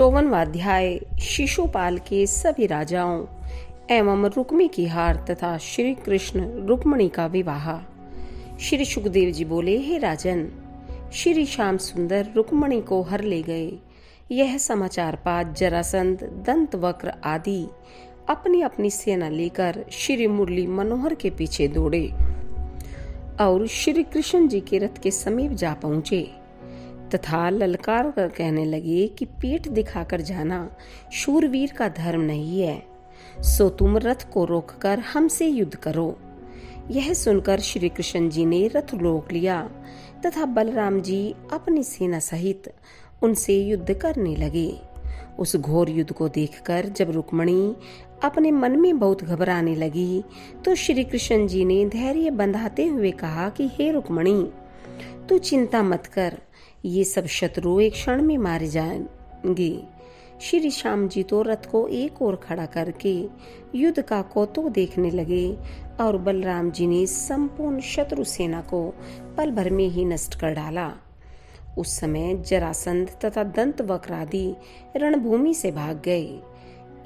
54वां शिशुपाल के सभी राजाओं एवं रुक्मी की हार तथा श्री कृष्ण रुक्मणी का विवाह। श्री सुखदेव जी बोले, हे राजन, श्री श्याम सुंदर रुक्मणी को हर ले गए। यह समाचार पात जरासंध, दंतवक्र आदि अपनी अपनी सेना लेकर श्री मुरली मनोहर के पीछे दौड़े और श्री कृष्ण जी के रथ के समीप जा पहुंचे तथा ललकार कर कहने लगे कि पीठ दिखाकर जाना शूरवीर का धर्म नहीं है, सो तुम रथ को रोककर हमसे युद्ध करो। यह सुनकर श्री कृष्ण जी ने रथ रोक लिया तथा बलराम जी अपनी सेना सहित उनसे युद्ध करने लगे। उस घोर युद्ध को देखकर जब रुक्मणी अपने मन में बहुत घबराने लगी तो श्री कृष्ण जी ने धैर्य बंधाते हुए कहा कि हे रुक्मणी, तू चिंता मत कर, ये सब शत्रु एक क्षण में मारे जाएंगे। श्री श्याम जी तो रथ को एक ओर खड़ा करके युद्ध का कौतुक देखने लगे और बलराम जी ने संपूर्ण शत्रु सेना को पल भर में ही नष्ट कर डाला। उस समय जरासंध तथा दंतवक्र आदि रणभूमि से भाग गए।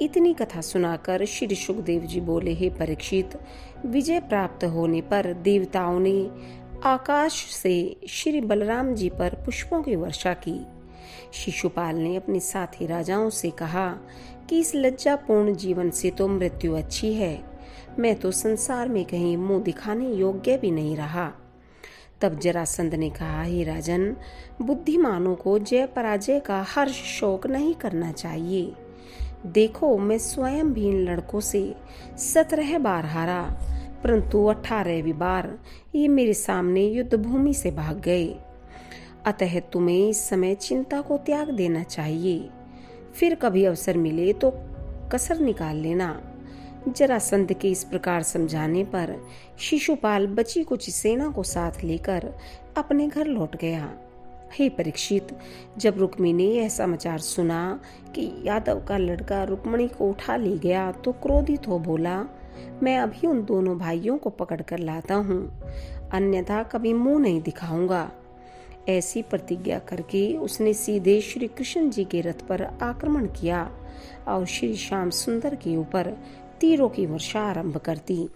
इतनी कथा सुनाकर श्री सुखदेव जी बोले, हे परीक्षित, विजय प्राप्त होने पर देवताओं ने आकाश से श्री बलराम जी पर पुष्पों की वर्षा की। शिशुपाल ने अपने साथी राजाओं से कहा कि इस लज्जापूर्ण जीवन से तो मृत्यु अच्छी है, मैं तो संसार में कहीं मुंह दिखाने योग्य भी नहीं रहा। तब जरासंध ने कहा, हे राजन, बुद्धिमानों को जय पराजय का हर्ष शोक नहीं करना चाहिए। देखो, मैं स्वयं भी इन लड़कों से 17 बार हारा, परंतु 18वीं बार ये मेरे सामने युद्ध भूमि से भाग गए। अतः तुम्हें इस समय चिंता को त्याग देना चाहिए, फिर कभी अवसर मिले तो कसर निकाल लेना। जरासंध के इस प्रकार समझाने पर शिशुपाल बची कुछ सेना को साथ लेकर अपने घर लौट गया। हे परीक्षित, जब रुक्मी ने यह समाचार सुना कि यादव का लड़का रुक्मणी को उठा ले गया तो क्रोधित हो बोला, मैं अभी उन दोनों भाइयों को पकड़ कर लाता हूँ, अन्यथा कभी मुंह नहीं दिखाऊंगा। ऐसी प्रतिज्ञा करके उसने सीधे श्री कृष्ण जी के रथ पर आक्रमण किया और श्री श्याम सुंदर के ऊपर तीरों की वर्षा आरंभ कर दी।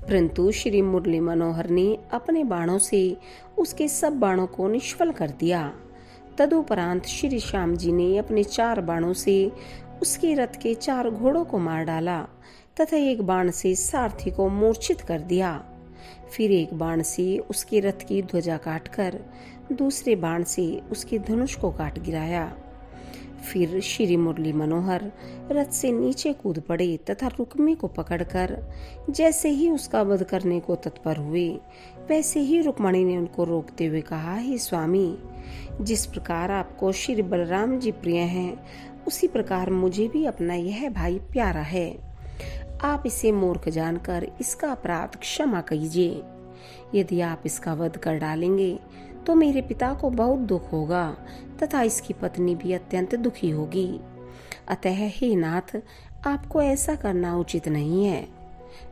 परंतु श्री मुरली मनोहर ने अपने बाणों से उसके सब बाणों को निष्फल कर दिया। तदुपरांत श्री श्याम जी ने अपने 4 बाणों से उसके रथ के 4 घोड़ों को मार डाला तथा एक बाण से सारथी को मूर्छित कर दिया। फिर एक बाण से उसके रथ की ध्वजा काटकर दूसरे बाण से उसके धनुष को काट गिराया। फिर श्री मुरली मनोहर रथ से नीचे कूद पड़े तथा रुक्मी को पकड़कर जैसे ही उसका वध करने को तत्पर हुए, वैसे ही रुक्मणी ने उनको रोकते हुए कहा, हे स्वामी, जिस प्रकार आपको श्री बलराम जी प्रिय हैं, उसी प्रकार मुझे भी अपना यह भाई प्यारा है। आप इसे मूर्ख जानकर इसका अपराध क्षमा कीजिए। यदि आप इसका वध कर डालेंगे तो मेरे पिता को बहुत दुख होगा तथा इसकी पत्नी भी अत्यंत दुखी होगी। अतः हे नाथ, आपको ऐसा करना उचित नहीं है।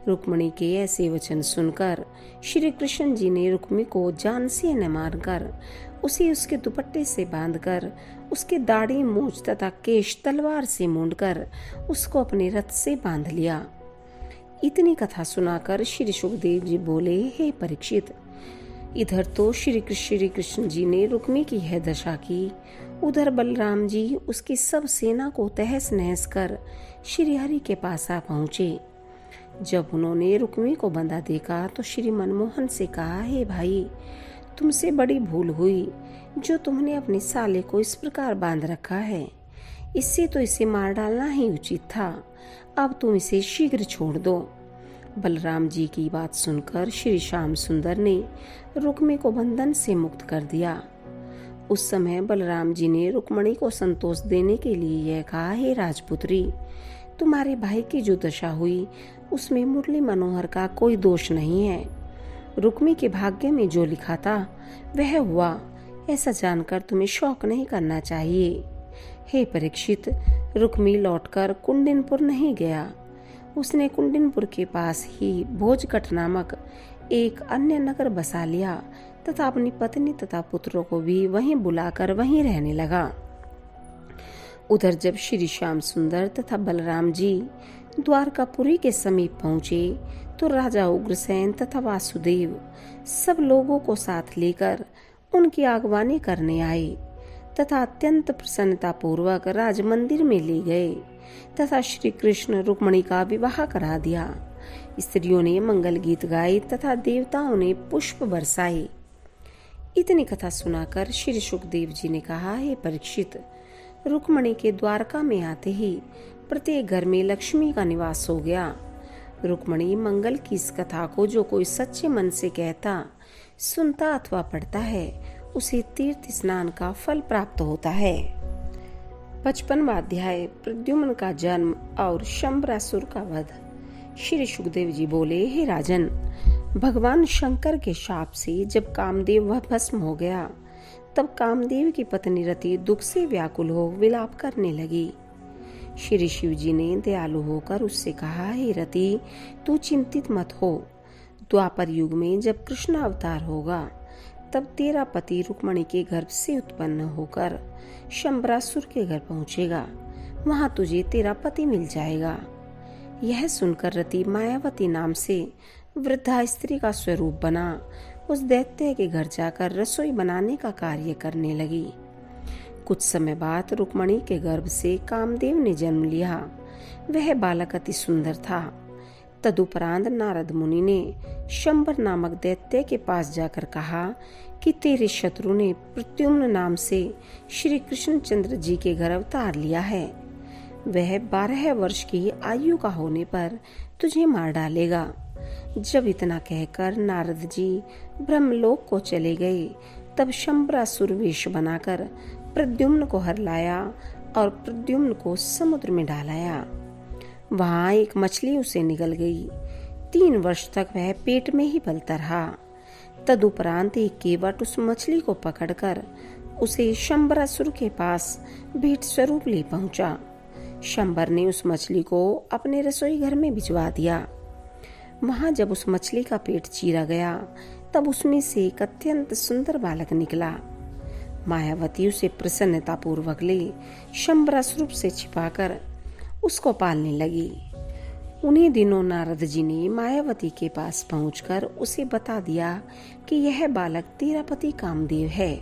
रुक्मणी के ऐसे वचन सुनकर श्री कृष्ण जी ने रुक्मी को जान से न मारकर उसे उसके दुपट्टे से बांधकर उसके दाढ़ी, मूंछ तथा केश तलवार से मूंदकर उसको अपने रथ से बांध लिया। इतनी कथा सुनाकर श्री सुखदेव जी बोले, हे परीक्षित, इधर तो श्री कृष्ण जी ने रुक्मी की यह दशा की, उधर बलराम जी उसकी सब सेना को तहस नहस कर श्री हरि के पास आ पहुंचे। जब उन्होंने रुक्मी को बंधा देखा तो श्री मनमोहन से कहा, हे भाई, तुमसे बड़ी भूल हुई जो तुमने अपने साले को इस प्रकार बांध रखा है। इससे तो इसे मार डालना ही उचित था। अब तुम इसे शीघ्र छोड़ दो। बलराम जी की बात सुनकर श्री श्याम सुंदर ने रुक्मी को बंधन से मुक्त कर दिया। उस समय बलराम जी ने रुक्मणी को संतोष देने के लिए यह कहा, हे राजपुत्री, तुम्हारे भाई की जो दशा हुई उसमें मुरली मनोहर का कोई दोष नहीं है। रुक्मी के भाग्य में जो लिखा था वह हुआ, ऐसा जानकर तुम्हें शोक नहीं करना चाहिए। हे परीक्षित, रुक्मी लौटकर कुंडिनपुर नहीं गया। उसने कुंडिनपुर के पास ही भोजकट नामक एक अन्य नगर बसा लिया तथा अपनी पत्नी तथा पुत्रों को भी वहीं बुलाकर वहीं रहने लगा। उधर जब श्री श्याम सुंदर तथा बलराम जी द्वारकापुरी के समीप पहुंचे तो राजा उग्रसेन तथा वासुदेव सब लोगों को साथ लेकर उनकी आगवानी करने आए तथा अत्यंत प्रसन्नता पूर्वक राज मंदिर में ले गए तथा श्री कृष्ण रुक्मणी का विवाह करा दिया। स्त्रियों ने मंगल गीत गाए तथा देवताओं ने पुष्प बरसाए। इतनी कथा सुनाकर श्री सुखदेव जी ने कहा, हे परीक्षित, रुक्मणी के द्वारका में आते ही प्रत्येक घर में लक्ष्मी का निवास हो गया। रुक्मणी मंगल की इस कथा को जो कोई सच्चे मन से कहता, सुनता अथवा पढ़ता है, उसे तीर्थ स्नान का फल प्राप्त होता है। 55वां अध्याय, प्रद्युम्न का जन्म और शंबरासुर का वध। श्री सुखदेव जी बोले, हे राजन, भगवान शंकर के शाप से जब कामदेव वह भस्म हो गया, तब कामदेव की पत्नी रति दुख से व्याकुल हो विलाप करने लगी। श्री शिव जी ने दयालु होकर उससे कहा, हे रति, तू चिंतित मत हो। द्वापर युग में जब कृष्ण अवतार होगा, तब तेरा पति रुक्मणी के गर्भ से उत्पन्न होकर शंबरासुर के घर पहुंचेगा। वहां तुझे तेरा पति मिल जाएगा। यह सुनकर रति मायावती नाम से वृद्धा स्त्री का स्वरूप बना उस दैत्य के घर जाकर रसोई बनाने का कार्य करने लगी। कुछ समय बाद रुक्मणी के गर्भ से कामदेव ने जन्म लिया। वह बालक अति सुंदर था। तदुपरांत नारद मुनि ने शंबर नामक दैत्य के पास जाकर कहा कि तेरे शत्रु ने प्रद्युम्न नाम से श्री कृष्णचंद्र जी के घर अवतार लिया है। वह 12 वर्ष की आयु का होने पर तुझे मार डालेगा। जब इतना कहकर नारद जी ब्रह्मलोक को चले गए, तब शंबरासुर वेश बनाकर प्रद्युम्न को हर लाया और प्रद्युम्न को समुद्र में डालाया। वहां एक मछली उसे निगल गई। 3 वर्ष तक वह पेट में ही पलता रहा। तदुपरांत एक केवट उस मछली को पकड़कर उसे शंबरासुर के पास भेंट स्वरूप ले पहुंचा। शंबर ने उस मछली को अपने रसोई घर में भिजवा दिया। वहां जब उस मछली का पेट चीरा गया, तब उसमें से एक अत्यंत सुंदर बालक निकला। मायावती उसे प्रसन्नता पूर्वक ले शंबरासुर से छिपाकर उसको पालने लगी। उन्हीं दिनों नारद जी ने मायावती के पास पहुंचकर उसे बता दिया कि यह बालक तेरा पति कामदेव है।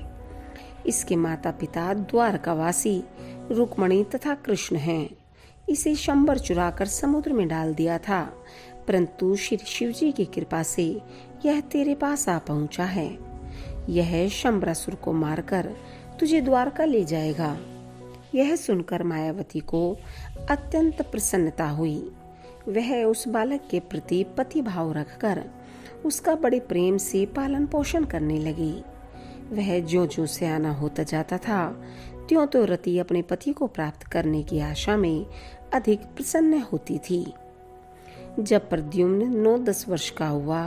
इसके माता पिता द्वारकावासी रुक्मणी तथा कृष्ण हैं। इसे शंबर चुराकर समुद्र में डाल दिया था, परंतु श्री शिव जी की कृपा से यह तेरे पास आ पहुंचा है। यह शंबरासुर को मारकर तुझे द्वारका ले जाएगा। यह सुनकर मायावती को अत्यंत प्रसन्नता हुई। वह उस बालक के प्रति पति भाव रखकर उसका बड़े प्रेम से पालन पोषण करने लगी। वह जो सयाना होता जाता था, त्यों तो रति अपने पति को प्राप्त करने की आशा में अधिक प्रसन्न होती थी। जब प्रद्युम्न 9-10 वर्ष का हुआ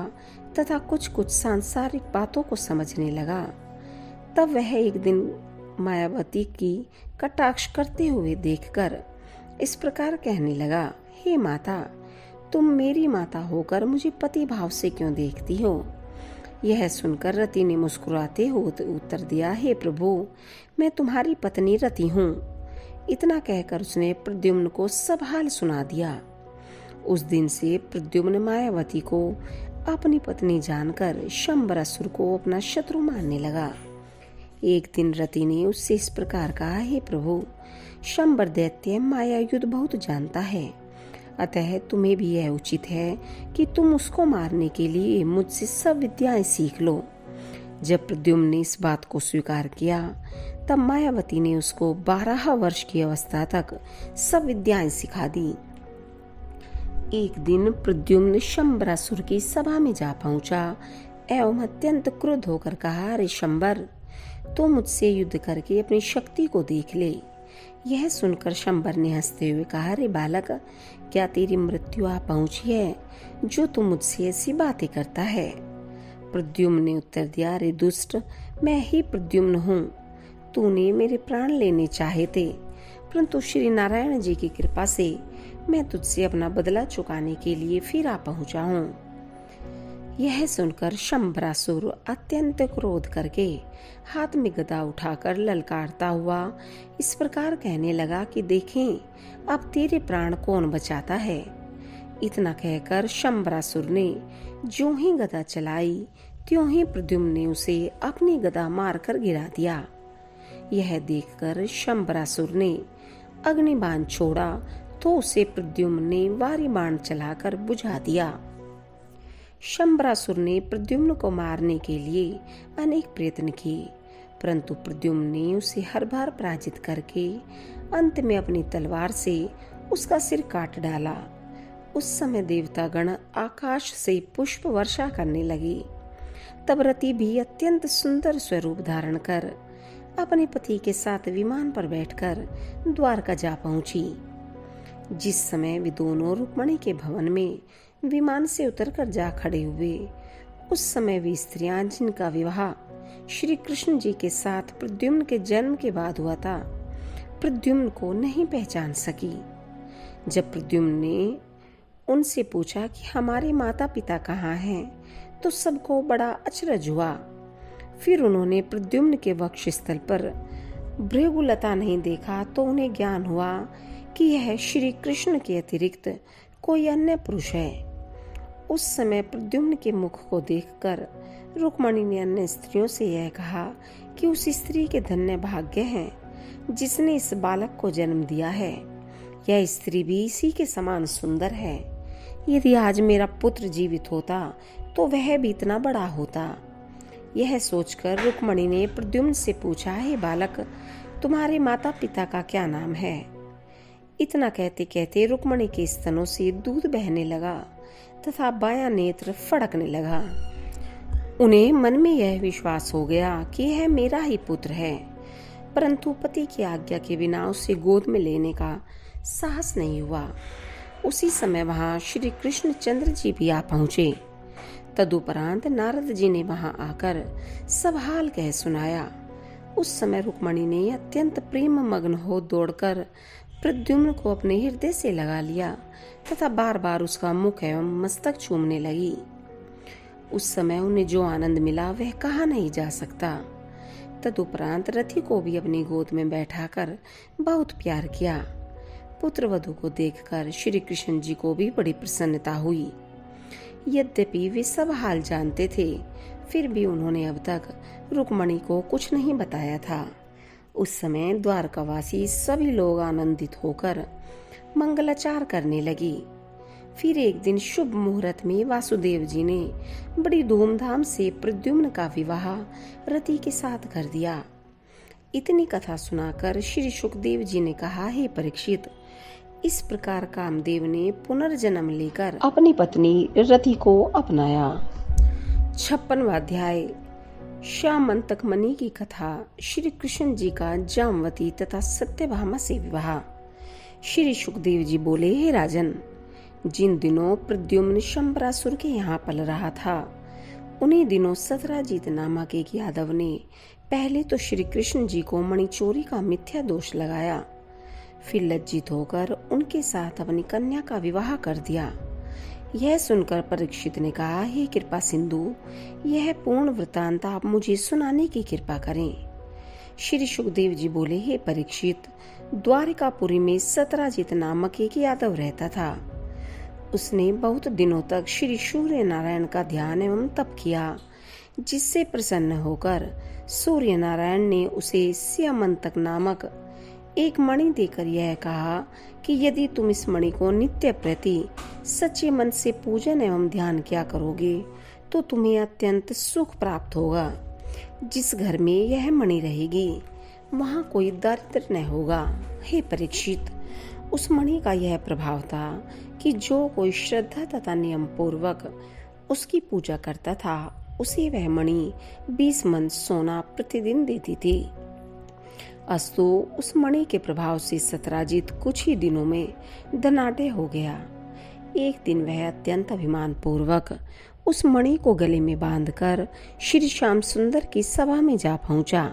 तथा कुछ सांसारिक बातों को समझने लगा, तब वह एक दिन मायावती की कटाक्ष करते हुए देखकर इस प्रकार कहने लगा, हे माता, तुम मेरी माता होकर मुझे पति भाव से क्यों देखती हो? यह सुनकर रति ने मुस्कुराते हुए उत्तर दिया, हे प्रभु, मैं तुम्हारी पत्नी रति हूँ। इतना कहकर उसने प्रद्युम्न को सब हाल सुना दिया। उस दिन से प्रद्युम्न मायावती को अपनी पत्नी जानकर शंबरासुर को अपना शत्रु मानने लगा। एक दिन रति ने उससे इस प्रकार कहा, हे प्रभु, शंबर दैत्य माया युद्ध बहुत जानता है, अतः तुम्हें भी यह उचित है कि तुम उसको मारने के लिए मुझसे सब विद्याएं सीख लो। जब प्रद्युम्न ने इस बात को स्वीकार किया, तब मायावती ने उसको 12 वर्ष की अवस्था तक सब विद्याएं सिखा दी। एक दिन प्रद्युम्न शंबरासुर की सभा में जा पहुंचा एवं अत्यंत क्रुद्ध होकर कहा, अरे शंबर, तो मुझसे युद्ध करके अपनी शक्ति को देख ले। यह सुनकर शंबर ने हंसते हुए कहा, अरे बालक, क्या तेरी मृत्यु आ पहुंची है जो तू मुझसे ऐसी बातें करता है? प्रद्युम्न ने उत्तर दिया, अरे दुष्ट, मैं ही प्रद्युम्न हूँ। तूने मेरे प्राण लेने चाहे थे, परंतु श्री नारायण जी की कृपा से मैं तुझसे अपना बदला चुकाने के लिए फिर आ पहुंचा हूँ। यह सुनकर शंबरासुर अत्यंत क्रोध करके हाथ में गदा उठाकर ललकारता हुआ इस प्रकार कहने लगा कि देखें अब तेरे प्राण कौन बचाता है। इतना कहकर शंबरासुर ने जो ही गदा चलाई त्यों ही प्रद्युम्न ने उसे अपनी गदा मारकर गिरा दिया। यह देखकर शंबरासुर ने अग्निबाण छोड़ा तो उसे प्रद्युम्न ने वारी बाण चलाकर बुझा दिया। शंबरासुर ने प्रद्युम्न को मारने के लिए अनेक प्रयत्न किए, परंतु प्रद्युम्न ने उसे हर बार पराजित करके अंत में अपनी तलवार से उसका सिर काट डाला। उस समय देवतागण आकाश से पुष्प वर्षा करने लगे। तब रति भी अत्यंत सुंदर स्वरूप धारण कर अपने पति के साथ विमान पर बैठकर द्वारका जा पहुंची। जिस समय वे दोनों रुक्मणी के भवन में विमान से उतरकर जा खड़े हुए, उस समय वे स्त्रियां जिनका विवाह श्री कृष्ण जी के साथ प्रद्युम्न के जन्म के बाद हुआ था, प्रद्युम्न को नहीं पहचान सकी। जब प्रद्युम्न ने उनसे पूछा कि हमारे माता पिता कहाँ हैं, तो सबको बड़ा अचरज हुआ। फिर उन्होंने प्रद्युम्न के वक्षस्थल पर भृगुलता नहीं देखा तो उन्हें ज्ञान हुआ कि यह श्री कृष्ण के अतिरिक्त कोई अन्य पुरुष है। उस समय प्रद्युम्न के मुख को देखकर रुक्मणी ने अन्य स्त्रियों से यह कहा कि उस स्त्री के धन्य भाग्य हैं जिसने इस बालक को जन्म दिया है। यह स्त्री भी इसी के समान सुंदर है। यदि आज मेरा पुत्र जीवित होता तो वह भी इतना बड़ा होता। यह सोचकर रुक्मणी ने प्रद्युम्न से पूछा, हे बालक, तुम्हारे माता पिता का क्या नाम है? इतना कहते कहते रुक्मणी के स्तनों से दूध बहने लगा तथा बायां नेत्र फड़कने लगा। उन्हें मन में यह विश्वास हो गया कि यह मेरा ही पुत्र है, परंतु पति की आज्ञा के बिना उसे गोद में लेने का साहस नहीं हुआ। उसी समय वहां श्री कृष्ण चंद्र जी भी आ पहुंचे। तदुपरांत नारद जी ने वहां आकर सब हाल कह सुनाया। उस समय रुक्मणी ने अत्यंत प्रेम मग्न हो दौड़कर प्रद्युम्न को अपने हृदय से लगा लिया तथा बार बार उसका मुख एवं मस्तक चूमने लगी। उस समय उन्हें जो आनंद मिला वह कहा नहीं जा सकता। तदुपरांत रति को भी अपनी गोद में बैठाकर बहुत प्यार किया। पुत्र वधू को देखकर श्री कृष्ण जी को भी बड़ी प्रसन्नता हुई। यद्यपि वे सब हाल जानते थे, फिर भी उन्होंने अब तक रुक्मणी को कुछ नहीं बताया था। उस समय द्वारकावासी सभी लोग आनंदित होकर मंगलाचार करने लगी। फिर एक दिन शुभ मुहूर्त में वासुदेव जी ने बड़ी धूमधाम से प्रद्युम्न का विवाह रति के साथ कर दिया। इतनी कथा सुनाकर श्री सुखदेव जी ने कहा, हे परीक्षित, इस प्रकार कामदेव ने पुनर्जन्म लेकर अपनी पत्नी रति को अपनाया। 56वां अध्याय श्यामंतक मणि की कथा। श्री कृष्ण जी का जामवती तथा सत्यभामा से विवाह। श्री सुखदेव जी बोले, हे राजन, जिन दिनों प्रद्युम्न शंबरासुर के यहाँ पल रहा था, उन्हीं दिनों सतराजीत नामक एक यादव ने पहले तो श्री कृष्ण जी को मणि चोरी का मिथ्या दोष लगाया, फिर लज्जित होकर उनके साथ अपनी कन्या का विवाह कर दिया। यह सुनकर परीक्षित ने कहा, हे कृपा सिंधु, यह पूर्ण वृतांत आप मुझे सुनाने की कृपा करें। श्री सुखदेव जी बोले, हे परीक्षित, द्वारिकापुरी में सतराजीत नामक एक यादव रहता था। उसने बहुत दिनों तक श्री सूर्य नारायण का ध्यान एवं तप किया, जिससे प्रसन्न होकर सूर्य नारायण ने उसे श्यामंतक नामक एक मणि देकर यह कहा कि यदि तुम इस मणि को नित्य प्रति सच्चे मन से पूजन एवं ध्यान किया करोगे तो तुम्हें अत्यंत सुख प्राप्त होगा। जिस घर में यह मणि रहेगी वहाँ कोई दरिद्र न होगा। हे परीक्षित, उस मणि का यह प्रभाव था कि जो कोई श्रद्धा तथा नियम पूर्वक उसकी पूजा करता था, उसे वह मणि 20 मन सोना प्रतिदिन देती थी। अस्तु उस मणि के प्रभाव से सतराजीत कुछ ही दिनों में धनाढ्य हो गया। एक दिन वह अत्यंत अभिमान पूर्वक उस मणि को गले में बांधकर श्री श्याम सुंदर की सभा में जा पहुंचा।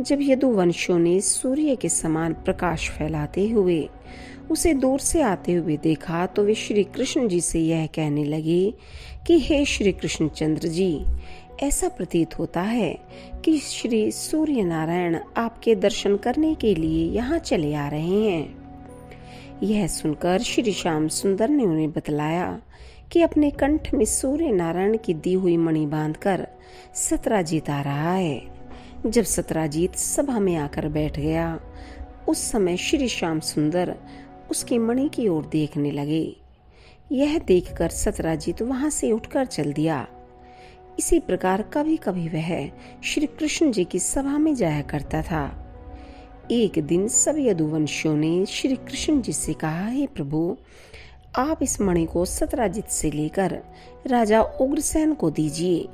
जब यदुवंशियों ने सूर्य के समान प्रकाश फैलाते हुए उसे दूर से आते हुए देखा तो वे श्री कृष्ण जी से यह कहने लगे कि हे श्री कृष्ण चंद्र जी, ऐसा प्रतीत होता है कि श्री सूर्य नारायण आपके दर्शन करने के लिए यहाँ चले आ रहे हैं। यह सुनकर श्री श्याम सुंदर ने उन्हें बतलाया कि अपने कंठ में सूर्य नारायण की दी हुई मणि बांधकर सत्राजीत आ रहा है। जब सत्राजीत सभा में आकर बैठ गया, उस समय श्री श्याम सुंदर उसकी मणि की ओर देखने लगे। यह देखकर सत्राजीत वहां से उठकर चल दिया। इसी प्रकार कभी कभी वह श्री कृष्ण जी की सभा में जाया करता था। एक दिन सब यदुवंशियों ने श्री कृष्ण जी से कहा, हे प्रभु, आप इस मणि को सत्राजीत से लेकर राजा उग्रसेन को दीजिए,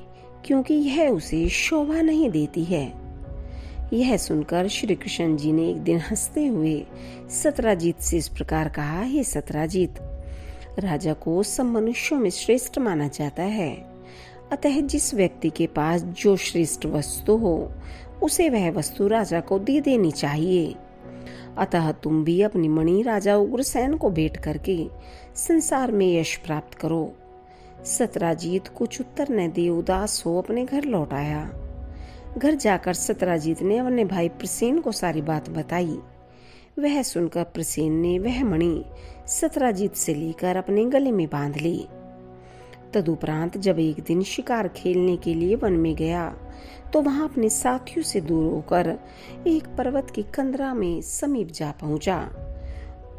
क्योंकि यह उसे शोभा नहीं देती है। यह सुनकर श्री कृष्ण जी ने एक दिन हंसते हुए सत्राजीत से इस प्रकार कहा, हे सत्राजीत, राजा को सब मनुष्यों में श्रेष्ठ माना जाता है, अतः जिस व्यक्ति के पास जो श्रेष्ठ वस्तु हो उसे वह वस्तु राजा को दे देनी चाहिए। अतः तुम भी अपनी मणि राजा उग्रसेन को भेंट करके संसार में यश प्राप्त करो। सत्राजीत कुछ उत्तर न दे उदास हो अपने घर लौट आया। घर जाकर सत्राजीत ने अपने भाई प्रसेन को सारी बात बताई। वह सुनकर प्रसेन ने वह मणि सत्राजीत से लेकर अपने गले में बांध ली। तदुपरांत जब एक दिन शिकार खेलने के लिए वन में गया तो वहां अपने साथियों से दूर होकर एक पर्वत की कंदरा में समीप जा पहुंचा।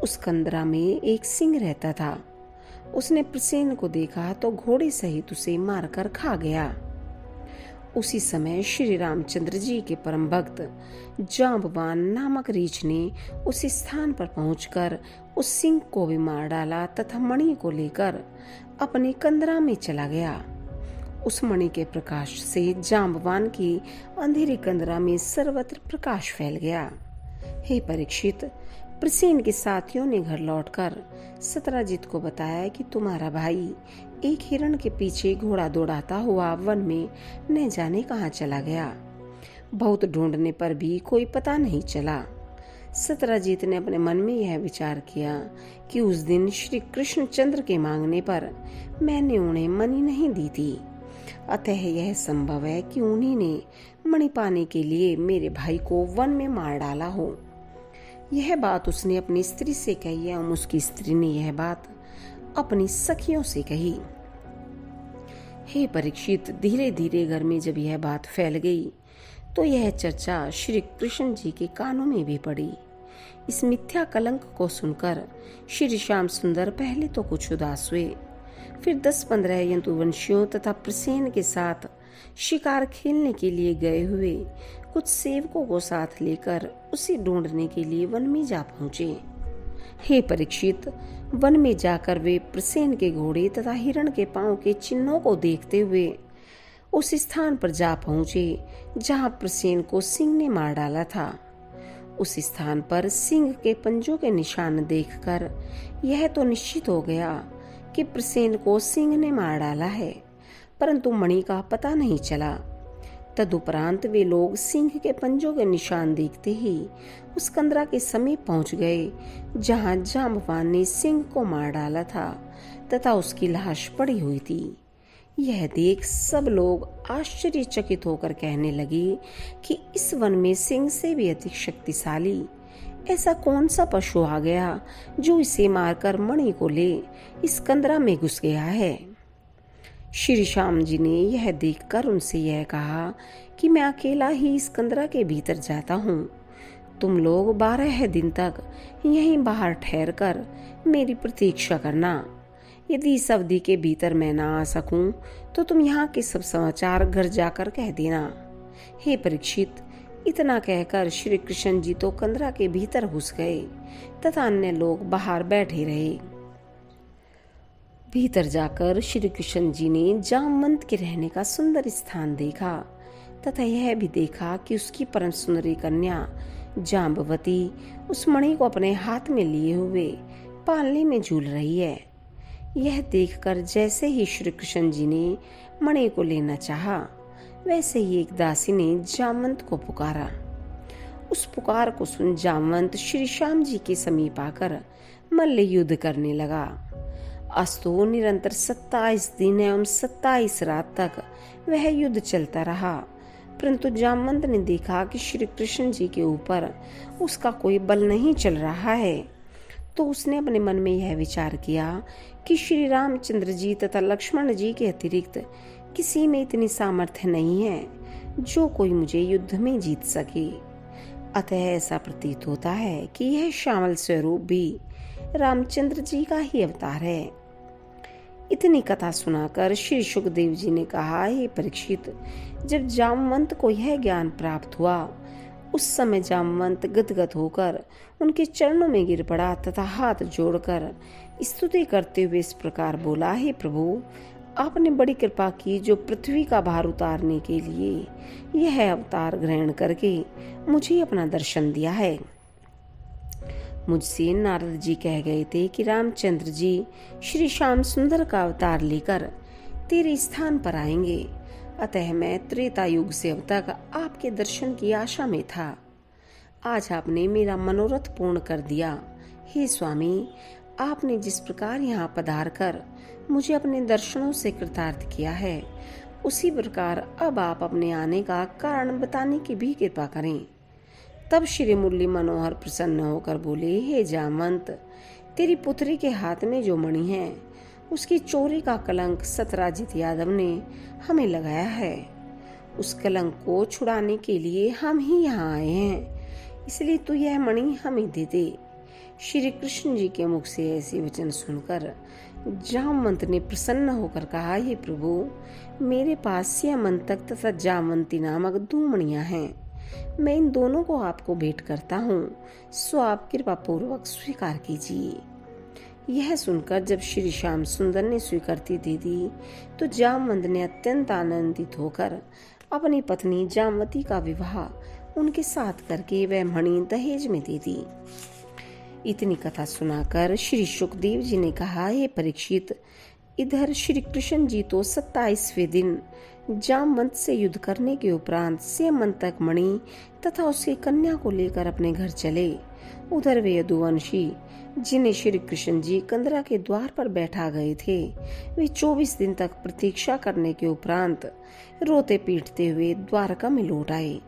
उस कंदरा में एक सिंह रहता था। उसने प्रसेन को देखा तो घोड़े सहित उसे मारकर खा गया। उसी समय श्री रामचंद्र जी के परम भक्त जांबवान नामक रीछ ने उस स्थान पर पहुंचकर उस सिंह को भी मार डाला तथा मणि को लेकर अपने कंदरा में चला गया। उस मणि के प्रकाश से जांबवान की अंधेरी कंदरा में सर्वत्र प्रकाश फैल गया। हे परीक्षित, प्रसेन के साथियों ने घर लौटकर सत्राजीत को बताया कि तुम्हारा भाई एक हिरण के पीछे घोड़ा दौड़ाता हुआ वन में न जाने कहाँ चला गया। बहुत ढूंढने पर भी कोई पता नहीं चला। सत्राजीत ने अपने मन में यह विचार किया कि उस दिन श्री कृष्ण चंद्र के मांगने पर मैंने उन्हें मणि नहीं दी थी, अतः यह संभव है कि उन्हीं ने मणि पाने के लिए मेरे भाई को वन में मार डाला हो। यह बात उसने अपनी स्त्री से कही एवं उसकी स्त्री ने यह बात अपनी सखियों से कही। हे परीक्षित, धीरे धीरे घर में जब यह बात फैल गई तो यह चर्चा श्री कृष्ण जी के कानों में भी पड़ी। इस मिथ्या कलंक को सुनकर श्री श्याम सुंदर पहले तो कुछ उदास हुए, फिर 10-15 यदुवंशियों तथा प्रसेन के साथ शिकार खेलने के लिए गए हुए कुछ सेवकों को साथ लेकर उसे ढूंढने के लिए वन में जा पहुंचे। हे परीक्षित, वन में जाकर वे प्रसेन के घोड़े तथा हिरण के पांव के चिन्हों को देखते हुए उस स्थान पर जा पहुंचे जहां प्रसेन को सिंह ने मार डाला था। उस स्थान पर सिंह के पंजों के निशान देखकर यह तो निश्चित हो गया कि प्रसेन को सिंह ने मार डाला है, परंतु मणि का पता नहीं चला। तदुपरांत वे लोग सिंह के पंजों के निशान देखते ही उस कंदरा के समीप पहुंच गए जहां जांबवान ने सिंह को मार डाला था तथा उसकी लाश पड़ी हुई थी। यह देख सब लोग आश्चर्यचकित होकर कहने लगे कि इस वन में सिंह से भी अधिक शक्तिशाली ऐसा कौन सा पशु आ गया जो इसे मारकर मणि को ले इस कंदरा में घुस गया है। श्री श्याम जी ने यह देखकर उनसे यह कहा कि मैं अकेला ही इस कंदरा के भीतर जाता हूँ। तुम लोग 12 दिन तक यहीं बाहर ठहर कर मेरी प्रतीक्षा करना। यदि इस अवधि के भीतर मैं न आ सकूं तो तुम यहाँ के सब समाचार घर जाकर कह देना। हे परीक्षित, इतना कहकर श्री कृष्ण जी तो कंदरा के भीतर घुस गए तथा अन्य लोग बाहर बैठे रहे। भीतर जाकर श्री कृष्ण जी ने जामवंत के रहने का सुंदर स्थान देखा तथा यह भी देखा कि उसकी परम सुंदरी कन्या जाम्बवती उस मणि को अपने हाथ में लिए हुए पालने में झूल रही है। यह देखकर जैसे ही श्री कृष्ण जी ने मणि को लेना चाहा, वैसे ही एक दासी ने जामवंत को पुकारा। उस पुकार को सुन जामवंत श्री श्याम जी के समीप आकर मल्ल युद्ध करने लगा। अस्तु निरंतर 27 दिन एवं 27 रात तक वह युद्ध चलता रहा, परंतु जामवंत ने देखा कि श्री कृष्ण जी के ऊपर उसका कोई बल नहीं चल रहा है। तो उसने अपने मन में यह विचार किया कि श्री रामचंद्र जी तथा लक्ष्मण जी के अतिरिक्त किसी में इतनी सामर्थ्य नहीं है जो कोई मुझे युद्ध में जीत सके। अतः ऐसा प्रतीत होता है कि यह श्यामल स्वरूप भी रामचंद्र जी का ही अवतार है। इतनी कथा सुनाकर श्री सुखदेव जी ने कहा, हे परीक्षित, जब जामवंत को यह ज्ञान प्राप्त हुआ उस समय जामवंत गदगद होकर उनके चरणों में गिर पड़ा तथा हाथ जोड़कर स्तुति करते हुए इस प्रकार बोला, हे प्रभु, आपने बड़ी कृपा की जो पृथ्वी का भार उतारने के लिए यह अवतार ग्रहण करके मुझे अपना दर्शन दिया है। मुझसे नारद जी कह गए थे कि रामचंद्र जी श्री श्याम सुंदर का अवतार लेकर तेरे स्थान पर आएंगे, अतः मैं त्रेता युग से अब तक आपके दर्शन की आशा में था। आज आपने मेरा मनोरथ पूर्ण कर दिया। हे स्वामी, आपने जिस प्रकार यहाँ पधार कर मुझे अपने दर्शनों से कृतार्थ किया है, उसी प्रकार अब आप अपने आने का कारण बताने की भी कृपा करें। तब श्री मुरली मनोहर प्रसन्न होकर बोले, हे जामवंत, तेरी पुत्री के हाथ में जो मणि है उसकी चोरी का कलंक सतराजित यादव ने हमें लगाया है। उस कलंक को छुड़ाने के लिए हम ही यहाँ आए हैं, इसलिए तू यह मणि हमें दे दे। श्री कृष्ण जी के मुख से ऐसे वचन सुनकर जामवंत ने प्रसन्न होकर कहा, हे प्रभु, मेरे पास स्यमंतक तथा जामवंती नामक 2 मणियां हैं। मैं इन दोनों को आपको भेंट करता हूँ, सो आप कृपा पूर्वक स्वीकार कीजिए। यह सुनकर जब श्री श्याम सुंदर ने स्वीकृति दे दी तो जामवंत ने अत्यंत आनंदित होकर अपनी पत्नी जामवती का विवाह उनके साथ करके वह मणि दहेज में दे दी। इतनी कथा सुनाकर श्री सुखदेव जी ने कहा, हे परीक्षित, इधर श्री कृष्ण जी तो 27वें दिन जामवंत से युद्ध करने के उपरांत स्यमंतक मणि तथा उसकी कन्या को लेकर अपने घर चले। उधर वे यदुवंशी जिन्हें श्री कृष्ण जी कंदरा के द्वार पर बैठा गए थे, वे 24 दिन तक प्रतीक्षा करने के उपरांत रोते पीटते हुए द्वारका में लौट आए।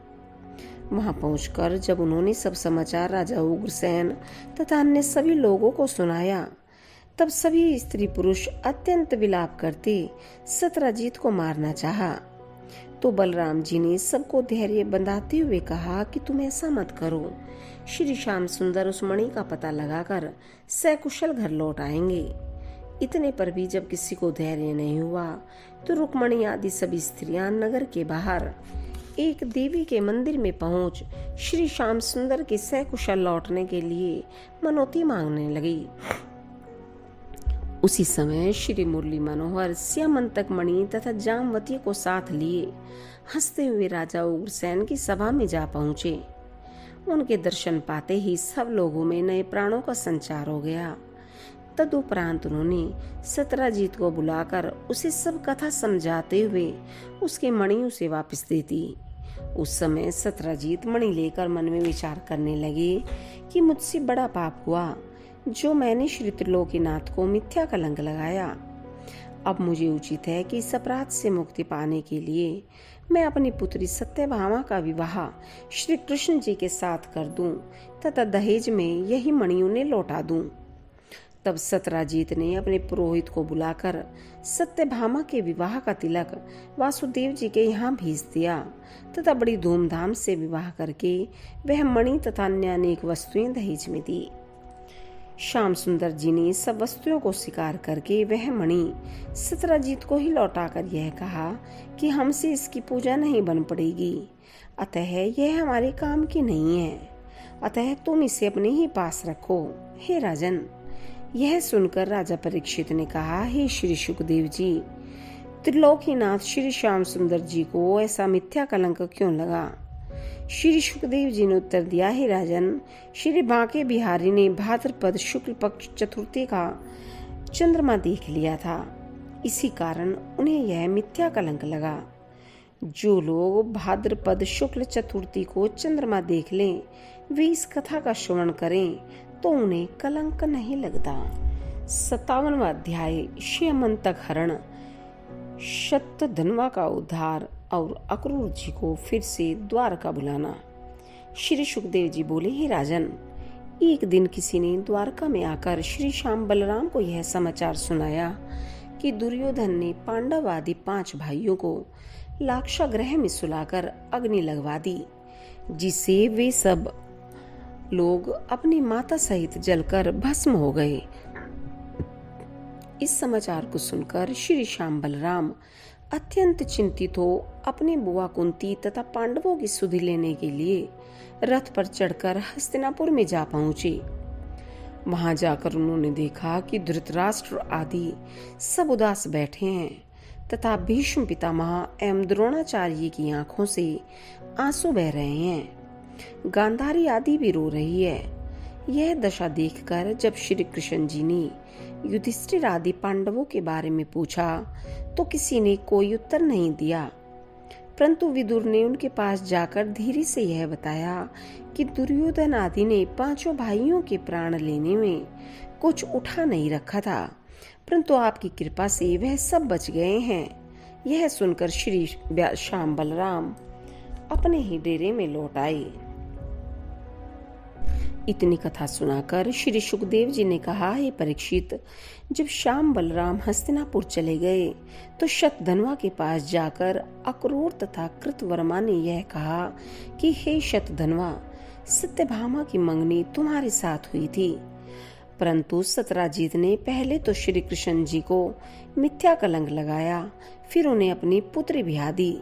वहां पहुंचकर जब उन्होंने सब समाचार राजा उग्रसेन तथा अन्य सभी लोगों को सुनाया, तब सभी स्त्री पुरुष अत्यंत विलाप करते सतराजीत को मारना चाहा। तो बलराम जी ने सबको धैर्य बंधाते हुए कहा कि तुम ऐसा मत करो, श्री श्याम सुंदर उस मणि का पता लगाकर सकुशल घर लौट आएंगे। इतने पर भी जब किसी को धैर्य नहीं हुआ तो रुक्मणी आदि सभी स्त्रियां नगर के बाहर एक देवी के मंदिर में पहुंच श्री श्याम सुंदर के सकुशल लौटने के लिए मनौती मांगने लगी। उसी समय श्री मुरली मनोहर स्यमंतक मणि तथा जामवती को साथ लिए हंसते हुए राजा उग्रसेन की सभा में जा पहुंचे। उनके दर्शन पाते ही सब लोगों में नए प्राणों का संचार हो गया। तदुपरांत उन्होंने सतराजीत को बुलाकर उसे सब कथा समझाते हुए उसके मणि उसे वापस दे दी। उस समय सतराजीत मणि लेकर मन में विचार करने लगे कि मुझसे बड़ा पाप हुआ जो मैंने श्री त्रिलोकीनाथ को मिथ्या कलंक लगाया। अब मुझे उचित है कि इस अपराध से मुक्ति पाने के लिए मैं अपनी पुत्री सत्यभामा का विवाह श्री कृष्ण जी के साथ कर दूं तथा दहेज में यही मणि उन्हें लौटा दूं। तब सतराजीत ने अपने पुरोहित को बुलाकर सत्यभामा के विवाह का तिलक वासुदेव जी के यहाँ भेज दिया तथा बड़ी धूमधाम से विवाह करके वह मणि तथा अन्य अनेक वस्तुएं दहेज में दी। श्याम सुंदर जी ने सब वस्तुओं को स्वीकार करके वह मणि सतराजीत को ही लौटाकर यह कहा कि हमसे इसकी पूजा नहीं बन पड़ेगी, अतः यह हमारे काम की नहीं है, अतः तुम इसे अपने ही पास रखो। हे राजन, यह सुनकर राजा परीक्षित ने कहा, हे श्री सुखदेव जी, त्रिलोकीनाथ श्री श्याम सुंदर जी को ऐसा मिथ्या कलंक क्यों लगा? श्री सुखदेव जी ने उत्तर दिया, हे राजन, श्री बांके बिहारी ने भाद्रपद शुक्ल पक्ष चतुर्थी का चंद्रमा देख लिया था, इसी कारण उन्हें यह मिथ्या कलंक लगा। जो लोग भाद्रपद शुक्ल चतुर्थी को चंद्रमा देख लें, वे इस कथा का श्रवण करें तो उन्हें कलंक नहीं लगता। 57वां अध्याय श्यमंतक हरण, शतधन्वा का उद्धार और अक्रूर जी को फिर से द्वारका बुलाना। श्री सुखदेव जी बोले, हे राजन, एक दिन किसी ने द्वारका में आकर श्री श्याम बलराम को यह समाचार सुनाया कि दुर्योधन ने पांडव आदि 5 भाइयों को लाक्षागृह में सुलाकर अग्नि लगवा दी, जिससे वे सब लोग अपनी माता सहित जलकर भस्म हो गए। इस समाचार को सुनकर श्री श्याम बलराम अत्यंत चिंतित हो अपनी बुआ कुंती तथा पांडवों की सुधि लेने के लिए रथ पर चढ़कर हस्तिनापुर में जा पहुंचे। वहां जाकर उन्होंने देखा कि धृतराष्ट्र आदि सब उदास बैठे हैं तथा भीष्म पितामह एवं द्रोणाचार्य की आंखों से आंसू बह रहे हैं। गांधारी आदि भी रो रही है। यह दशा देखकर जब श्री कृष्ण जी ने युधिष्ठिर आदि पांडवों के बारे में पूछा तो किसी ने कोई उत्तर नहीं दिया, परंतु विदुर ने उनके पास जाकर धीरे से यह बताया कि दुर्योधन आदि ने 5 भाइयों के प्राण लेने में कुछ उठा नहीं रखा था, परंतु आपकी कृपा से वह सब बच गए हैं। यह सुनकर श्री श्याम बलराम अपने ही डेरे में लौट आए। इतनी कथा सुनाकर श्री सुखदेव जी ने कहा, हे परीक्षित, जब श्याम बलराम हस्तिनापुर चले गए तो शतधन्वा के पास जाकर अक्रूर तथा कृतवर्मा ने यह कहा कि हे शतधन्वा, सत्यभामा की मंगनी तुम्हारे साथ हुई थी, परंतु सत्यजीत ने पहले तो श्री कृष्ण जी को मिथ्या कलंक लगाया, फिर उन्हें अपनी पुत्री ब्याह दी।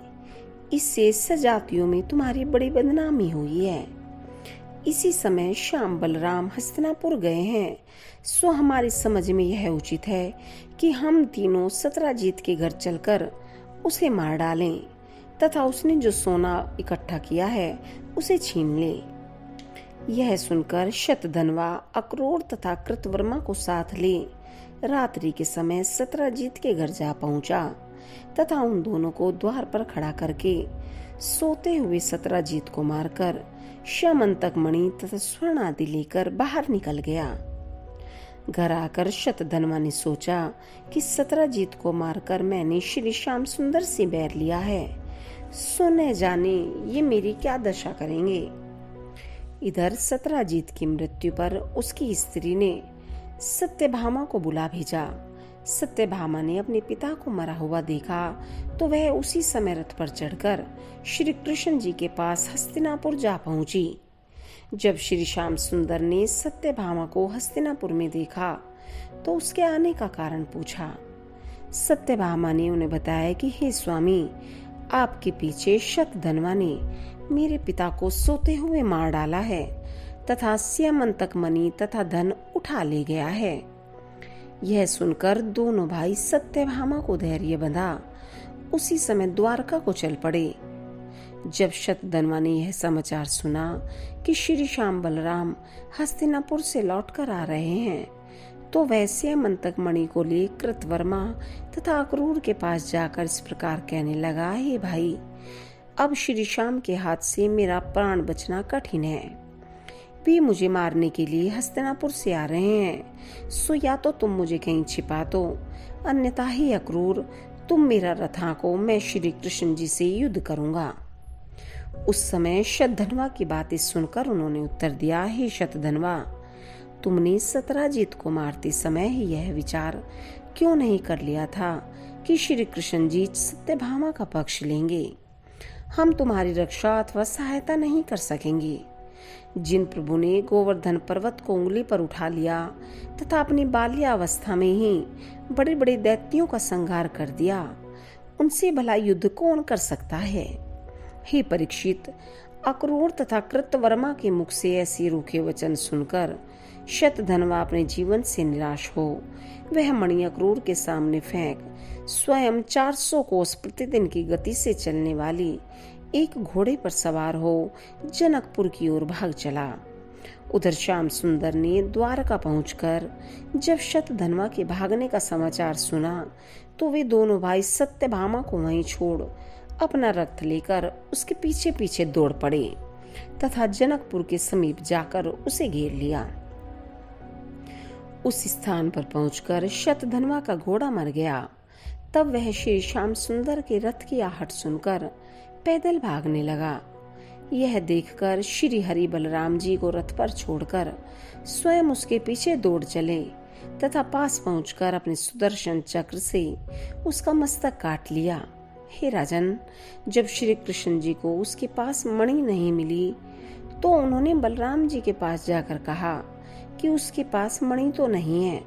इससे सजातियों में तुम्हारी बड़ी बदनामी हुई है। इसी समय श्याम बलराम हस्तिनापुर गए हैं, सो हमारी समझ में यह उचित है कि हम तीनों सत्यजीत के घर चलकर उसे मार डालें तथा उसने जो सोना इकट्ठा किया है उसे छीन लें। यह सुनकर शतधन्वा अक्रूर तथा कृतवर्मा को साथ ले रात्रि के समय सत्यजीत के घर जा पहुंचा तथा उन दोनों को द्वार पर खड़ा करके सोते हुए सत्यजीत को मारकर श्यामंतक मणि तथा स्वर्ण आदि लेकर बाहर निकल गया। घर आकर शतधन्वा ने सोचा कि सत्यजीत को मारकर मैंने श्री श्याम सुंदर से बैर लिया है, सो न जाने ये मेरी क्या दशा करेंगे। इधर सत्यजीत की मृत्यु पर उसकी स्त्री ने सत्यभामा को बुला भेजा। सत्यभामा ने अपने पिता को मरा हुआ देखा तो वह उसी समय रथ पर चढ़कर श्री कृष्ण जी के पास हस्तिनापुर जा पहुंची। जब श्री श्याम सुंदर ने सत्यभामा को हस्तिनापुर में देखा तो उसके आने का कारण पूछा। सत्यभामा ने उन्हें बताया कि हे स्वामी, आपके पीछे शतधन्वा ने मेरे पिता को सोते हुए मार डाला है तथा श्यामंतक मणि तथा धन उठा ले गया है। यह सुनकर दोनों भाई सत्यभामा को धैर्य बंधा उसी समय द्वारका को चल पड़े। जब शतधन्वा ने यह समाचार सुना कि श्री श्याम बलराम हस्तिनापुर से लौटकर आ रहे हैं तो वह श्यामंतक मणि को ले कृतवर्मा तथा अक्रूर के पास जाकर इस प्रकार कहने लगा, हे भाई, अब श्री श्याम के हाथ से मेरा प्राण बचना कठिन है। वे मुझे मारने के लिए हस्तिनापुर से आ रहे हैं, सो या तो तुम मुझे कहीं छिपा दो, अन्यथा ही अक्रूर तुम मेरा रथ हाँको, मैं श्री कृष्ण जी से युद्ध करूंगा। उस समय शतधन्वा की बातें सुनकर उन्होंने उत्तर दिया, हे शतधन्वा, तुमने सत्यजीत को मारते समय ही यह विचार क्यों नहीं कर लिया था कि श्री कृष्ण जी सत्यभामा का पक्ष लेंगे। हम तुम्हारी रक्षा अथवा सहायता नहीं कर सकेंगे। जिन प्रभु ने गोवर्धन पर्वत को उंगली पर उठा लिया तथा अपनी बाल्यावस्था में ही बड़े बड़े दैत्यों का संहार कर दिया, उनसे भला युद्ध कौन कर सकता है। हे परीक्षित, अक्रूर तथा कृतवर्मा के मुख से ऐसे रूखे वचन सुनकर शतधन्वा अपने जीवन से निराश हो वह मणि अक्रूर के सामने फेंक स्वयं 400 कोस प्रतिदिन की गति से चलने वाली एक घोड़े पर सवार हो जनकपुर की ओर भाग चला। उधर श्याम सुंदर ने द्वारका पहुंचकर जब शतधन्वा के भागने का समाचार सुना तो वे दोनों भाई सत्यभामा को वहीं छोड़ अपना रथ लेकर उसके पीछे पीछे दौड़ पड़े तथा जनकपुर के समीप जाकर उसे घेर लिया। उस स्थान पर पहुंचकर शतधनवा का घोड़ा मर गया। तब वह श्री श्याम सुंदर के रथ की आहट सुनकर पैदल भागने लगा। यह देखकर श्री हरि बलराम जी को रथ पर छोड़कर स्वयं उसके पीछे दौड़ चले तथा पास पहुंचकर अपने सुदर्शन चक्र से उसका मस्तक काट लिया। हे राजन, जब श्री कृष्ण जी को उसके पास मणि नहीं मिली तो उन्होंने बलराम जी के पास जाकर कहा कि उसके पास मणि तो नहीं है।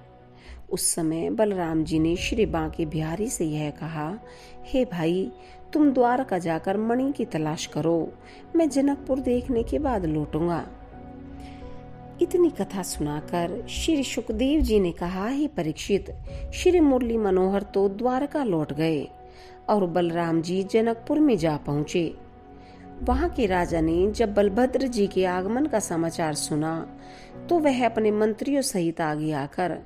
उस समय बलराम जी ने श्री बांके बिहारी से यह कहा, हे भाई, तुम द्वारका जाकर मणि की तलाश करो, मैं जनकपुर देखने के बाद लौटूंगा। इतनी कथा सुनाकर श्री सुखदेव जी ने कहा, हे परीक्षित, श्री मुरली मनोहर तो द्वारका लौट गए और बलराम जी जनकपुर में जा पहुंचे। वहां के राजा ने जब बलभद्र जी के आगमन का समाचार सुना तो वह अपने मंत्रियों सहित आगे आकर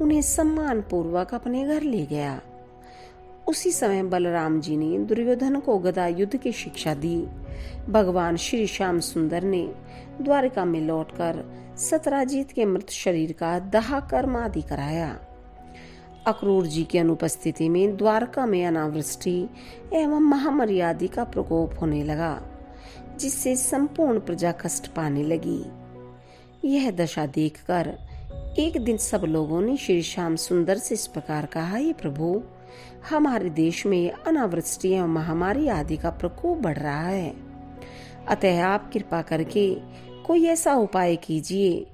उन्हें सम्मान पूर्वक अपने घर ले गया। उसी समय बलराम जी ने दुर्योधन को गदा युद्ध की शिक्षा दी। भगवान श्री श्याम सुंदर ने द्वारका में लौटकर सत्यराजीत के मृत शरीर का दाह कर्म आदि कराया। अक्रूर जी की अनुपस्थिति में द्वारका में अनावृष्टि एवं महामर्यादि का प्रकोप होने लगा, जिससे संपूर्ण प्रजा कष्ट पाने लगी। यह दशा देखकर एक दिन सब लोगों ने श्री श्याम सुंदर से इस प्रकार कहा, हे प्रभु, हमारे देश में अनावृष्टि एवं महामारी आदि का प्रकोप बढ़ रहा है, अतः आप कृपा करके कोई ऐसा उपाय कीजिए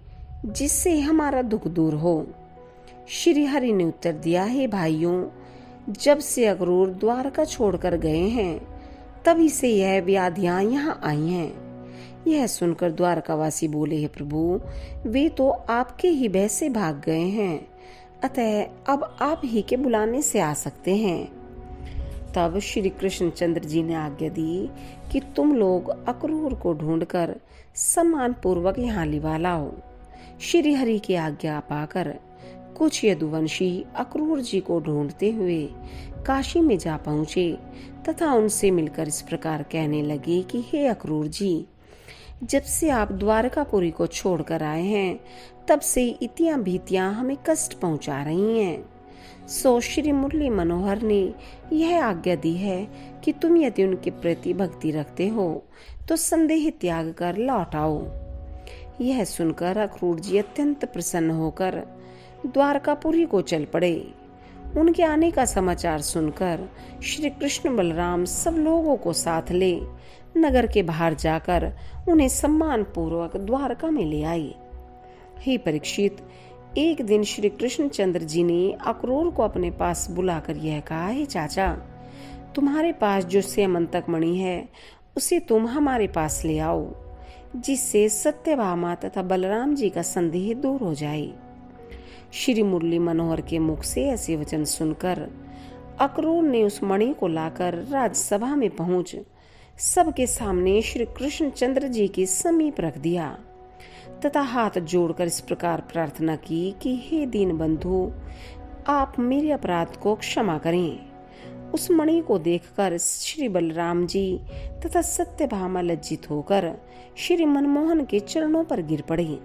जिससे हमारा दुख दूर हो। श्री हरि ने उत्तर दिया, हे भाइयों, जब से अक्रूर द्वारका छोड़कर गए हैं तभी से यह व्याधियां यहाँ आई हैं। यह सुनकर द्वारकावासी बोले, हे प्रभु, वे तो आपके ही भय से भाग गए हैं, अतः अब आप ही के बुलाने से आ सकते हैं। तब श्री कृष्णचंद्र जी ने आज्ञा दी कि तुम लोग अक्रूर को ढूंढकर सम्मान पूर्वक यहाँ लिवा लाओ। श्री हरि की आज्ञा पाकर कुछ यदुवंशी अक्रूर जी को ढूंढते हुए काशी में जा पहुंचे तथा उनसे मिलकर इस प्रकार कहने लगे कि हे अक्रूर जी, जब से आप द्वारकापुरी को छोड़कर आए हैं तब से इतियां भीतियां हमें कष्ट पहुंचा रही हैं। सो श्री मुरली मनोहर ने यह आज्ञा दी है कि तुम यदि उनके प्रति भक्ति रखते हो तो संदेह त्याग कर लौट आओ। यह सुनकर अक्रूर जी अत्यंत प्रसन्न होकर द्वारकापुरी को चल पड़े। उनके आने का समाचार सुनकर श्री कृष्ण बलराम सब लोगों को साथ ले नगर के बाहर जाकर उन्हें सम्मान पूर्वक द्वारका में ले आए। हे परीक्षित, एक दिन श्री कृष्णचंद्र जी ने अक्रूर को अपने पास बुलाकर यह कहा, हे चाचा, तुम्हारे पास जो स्यमंतक मणि है उसे तुम हमारे पास ले आओ, जिससे सत्यभामा तथा बलराम जी का संदेह दूर हो जाए। श्री मुरली मनोहर के मुख से ऐसे वचन सुनकर अक्रूर ने उस मणि को लाकर राजसभा में पहुंच सबके सामने श्री कृष्णचंद्र जी के समीप रख दिया तथा हाथ जोड़कर इस प्रकार प्रार्थना की कि हे दीन बंधु, आप मेरे अपराध को क्षमा करें। उस मणि को देखकर श्री बलराम जी तथा सत्यभामा लज्जित होकर श्री मनमोहन के चरणों पर गिर पड़े।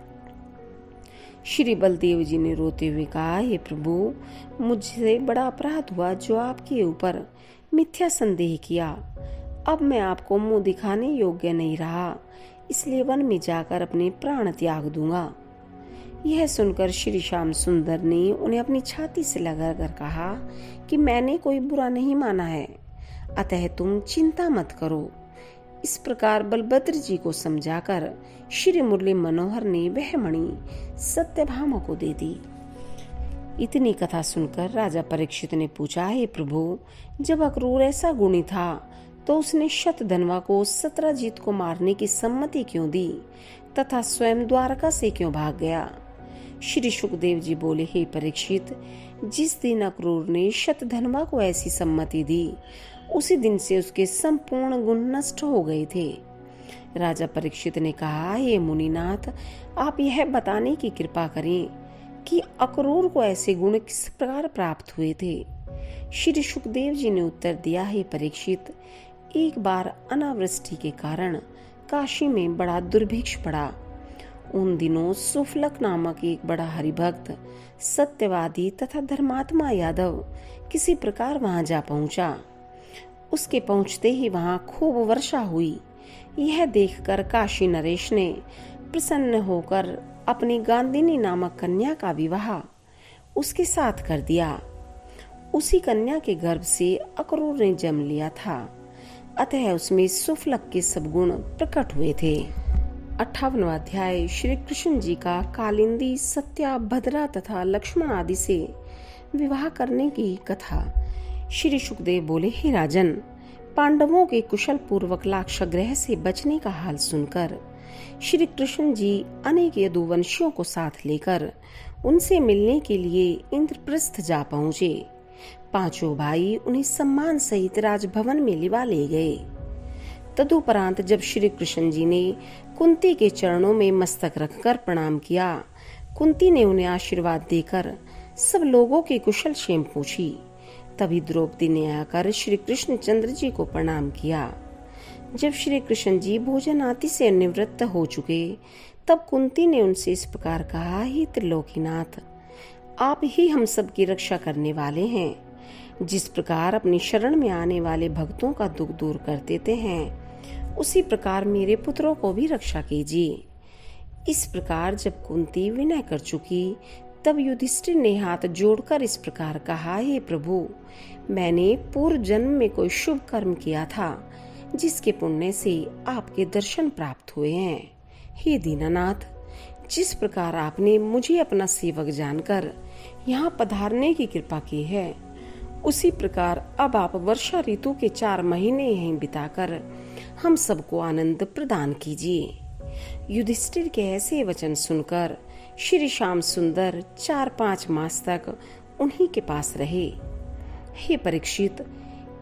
श्री बलदेव जी ने रोते हुए कहा, हे प्रभु, मुझसे बड़ा अपराध हुआ जो आपके ऊपर मिथ्या संदेह किया। अब मैं आपको मुंह दिखाने योग्य नहीं रहा, इसलिए वन में जाकर अपने प्राण त्याग दूंगा। यह सुनकर श्री श्याम सुंदर ने उन्हें अपनी छाती से लगाकर कहा कि मैंने कोई बुरा नहीं माना है, अतः तुम चिंता मत करो। इस प्रकार बलभद्र जी को समझाकर श्री मुरली मनोहर ने वह मणि सत्यभामा को दे दी। इतनी कथा सुनकर राजा परीक्षित ने पूछा, हे प्रभु, जब अक्रूर ऐसा गुणी था तो उसने शतधनवा को सत्यजीत को मारने की सम्मति क्यों दी तथा स्वयं द्वारका से क्यों भाग गया? श्री सुखदेव जी बोले, हे परीक्षित, जिस दिन अक्रूर ने शतधनवा को ऐसी सम्मति दी उसी दिन से उसके संपूर्ण गुण नष्ट हो गए थे। राजा परीक्षित ने कहा, हे मुनिनाथ, आप यह बताने की कृपा करें कि अक्रूर को ऐसे गुण किस प्रकार प्राप्त हुए थे। श्री सुखदेव जी ने उत्तर दिया, हे परीक्षित, एक बार अनावृष्टि के कारण काशी में बड़ा दुर्भिक्ष पड़ा। उन दिनों सुफलक नामक एक बड़ा हरिभक्त, सत्यवादी तथा धर्मात्मा यादव किसी प्रकार वहां जा पहुंचा। उसके पहुंचते ही वहां खूब वर्षा हुई। यह देखकर काशी नरेश ने प्रसन्न होकर अपनी गांधिनी नामक कन्या का विवाह उसके साथ कर दिया। उसी कन्या के गर्भ से अक्रूर ने जन्म लिया था, अतः उसमें सुफलक के सब गुण प्रकट हुए थे। 58वां अध्याय श्री कृष्ण जी का कालिंदी, सत्या, भद्रा तथा लक्ष्मण आदि से विवाह करने की कथा। श्री सुखदेव बोले, हे राजन, पांडवों के कुशल पूर्वक लाक्षागृह से बचने का हाल सुनकर श्री कृष्ण जी अनेक यदुवंशियों को साथ लेकर उनसे मिलने के लिए इंद्रप्रस्थ जा पहुँचे। पांचों भाई उन्हें सम्मान सहित राजभवन में लिवा ले गए। तदुपरांत जब श्री कृष्ण जी ने कुंती के चरणों में मस्तक रखकर प्रणाम किया, कुंती ने उन्हें आशीर्वाद देकर सब लोगों के कुशल क्षेम पूछी। तभी द्रौपदी ने आकर श्री कृष्ण चंद्र जी को प्रणाम किया। जब श्री कृष्ण जी भोजन आदि से निवृत्त हो चुके, तब कुंती ने उनसे इस प्रकार कहा, हे त्रिलोकीनाथ, आप ही हम सब की रक्षा करने वाले हैं। जिस प्रकार अपनी शरण में आने वाले भक्तों का दुख दूर कर देते हैं, उसी प्रकार मेरे पुत्रों को भी रक्षा कीजिए। इस प्रकार जब कुंती विनय कर चुकी, तब युधिष्ठिर ने हाथ जोड़कर इस प्रकार कहा, हे प्रभु, मैंने पूर्व जन्म में कोई शुभ कर्म किया था, जिसके पुण्य से आपके दर्शन प्राप्त हुए हैं। हे दीनानाथ, जिस प्रकार आपने मुझे अपना सेवक जानकर यहाँ पधारने की कृपा की है, उसी प्रकार अब आप वर्षा ऋतु के 4 महीने यहीं बिताकर हम सबको आनंद प्रदान कीजिए। युधिष्ठिर के ऐसे वचन सुनकर श्री श्याम सुंदर 4-5 मास तक उन्हीं के पास रहे। हे परीक्षित,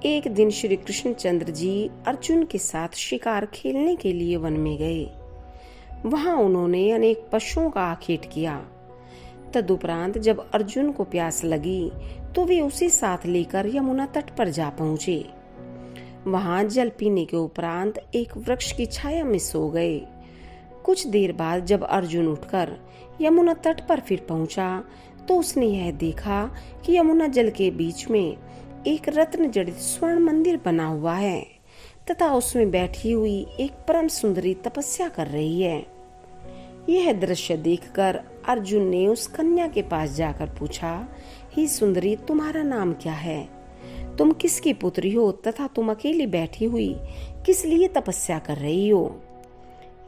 एक दिन श्री कृष्णचंद्र जी अर्जुन के साथ शिकार खेलने के लिए वन में गए। वहां उन्होंने अनेक पशुओं का आखेट किया। तदुपरांत जब अर्जुन को प्यास लगी, तो वे उसे साथ लेकर यमुना तट पर जा पहुंचे। वहां जल पीने के उपरांत एक वृक्ष की छाया में सो गए। कुछ देर बाद जब अर्जुन उठकर यमुना तट पर फिर पहुंचा, तो उसने यह देखा कि यमुना जल के बीच में एक रत्न जड़ित स्वर्ण मंदिर बना हुआ है तथा उसमें बैठी हुई एक परम सुंदरी तपस्या कर रही है। यह दृश्य देखकर अर्जुन ने उस कन्या के पास जाकर पूछा, हे सुंदरी, तुम्हारा नाम क्या है? तुम किसकी पुत्री हो तथा तुम अकेली बैठी हुई किस लिए तपस्या कर रही हो?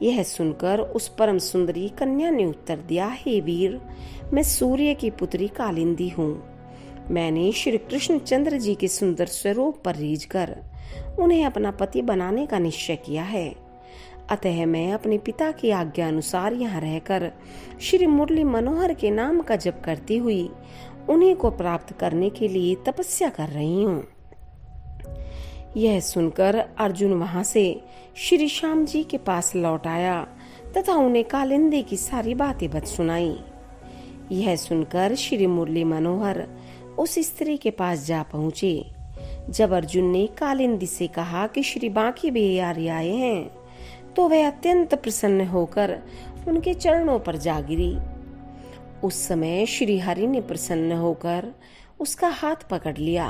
यह सुनकर उस परम सुंदरी कन्या ने उत्तर दिया, हे वीर, मैं सूर्य की पुत्री कालिंदी हूँ। मैंने श्री कृष्ण चंद्र जी के सुंदर स्वरूप पर रीझ कर उन्हें अपना पति बनाने का निश्चय किया है। अतः मैं अपने पिता की आज्ञा अनुसार यहाँ रहकर श्री मुरली मनोहर के नाम का जप करती हुई उन्हीं को प्राप्त करने के लिए तपस्या कर रही हूँ। यह सुनकर अर्जुन वहां से श्री श्याम जी के पास लौट आया तथा उन्हें कालिंदी की सारी बातें बत सुनाई। यह सुनकर श्री मुरली मनोहर उस स्त्री के पास जा पहुँचे। जब अर्जुन ने कालिंदी से कहा कि श्री बांकी बिहारी आए हैं, तो वह अत्यंत प्रसन्न होकर उनके चरणों पर जा गिरी। उस समय श्री हरि ने प्रसन्न होकर उसका हाथ पकड़ लिया।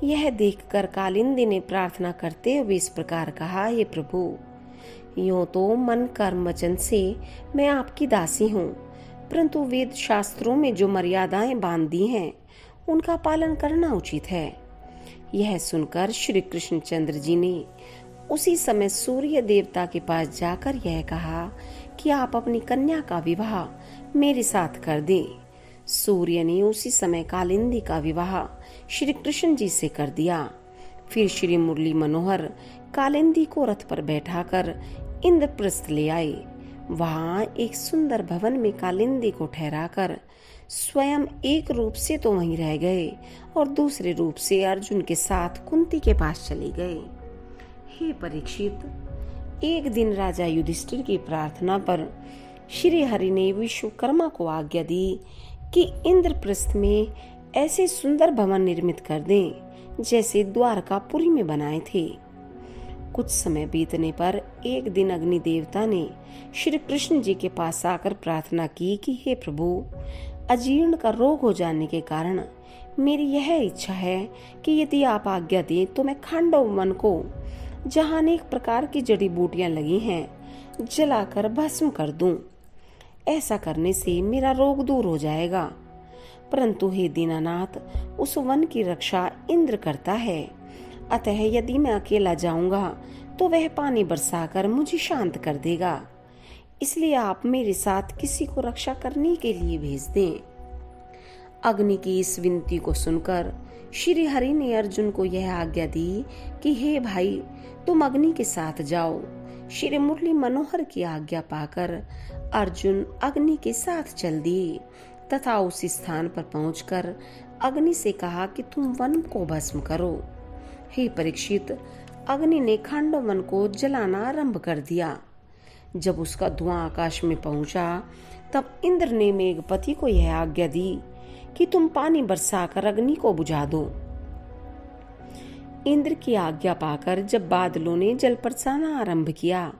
यह देखकर कालिंदी ने प्रार्थना करते हुए इस प्रकार कहा, हे प्रभु, यूं तो मन कर्म वचन से मैं आपकी दासी हूँ, परंतु वेद शास्त्रों में जो मर्यादाएं बांध दी हैं, उनका पालन करना उचित है। यह सुनकर श्री कृष्णचंद्र जी ने उसी समय सूर्य देवता के पास जाकर यह कहा कि आप अपनी कन्या का विवाह मेरे साथ कर दें। सूर्य ने उसी समय कालिंदी का विवाह श्री कृष्ण जी से कर दिया। फिर श्री मुरली मनोहर कालिंदी को रथ पर बैठाकर इंद्रप्रस्थ ले आए। वहां एक सुंदर भवन में कालिंदी को ठहराकर स्वयं एक रूप से तो वहीं रह गए और दूसरे रूप से अर्जुन के साथ कुंती के पास चले गए। हे परीक्षित, एक दिन राजा युधिष्ठिर की प्रार्थना पर श्री हरि ने विश्वकर्मा को आज्ञा दी कि इंद्रप्रस्थ में ऐसे सुंदर भवन निर्मित कर दें जैसे द्वारकापुरी में बनाए थे। कुछ समय बीतने पर एक दिन अग्नि देवता ने श्री कृष्ण जी के पास आकर प्रार्थना की कि हे प्रभु, अजीर्ण का रोग हो जाने के कारण मेरी यह इच्छा है कि यदि आप आज्ञा दें तो मैं खांडव वन को, जहाँ अनेक प्रकार की जड़ी बूटियां लगी हैं, जलाकर भस्म कर दूं। ऐसा करने से मेरा रोग दूर हो जाएगा। परंतु हे दीनानाथ, उस वन की रक्षा इंद्र करता है, अतः यदि मैं अकेला जाऊंगा तो वह पानी बरसाकर मुझे शांत कर देगा। इसलिए आप मेरे साथ किसी को रक्षा करने के लिए भेज दें। अग्नि की इस विनती को सुनकर श्री हरि ने अर्जुन को यह आज्ञा दी कि हे भाई, तुम अग्नि के साथ जाओ। श्री मुरली मनोहर की आज्ञा पाकर अर्जुन अग्नि के साथ चल दिए तथा उस स्थान पर पहुंचकर अग्नि से कहा कि तुम वन को भस्म करो। हे परीक्षित, अग्नि ने खांडव वन को जलाना आरंभ कर दिया। जब उसका धुआं आकाश में पहुंचा तब इंद्र ने मेघपति को यह आज्ञा दी कि तुम पानी बरसाकर अग्नि को बुझा दो। इंद्र की आज्ञा पाकर जब बादलों ने जल बरसाना आरंभ किया,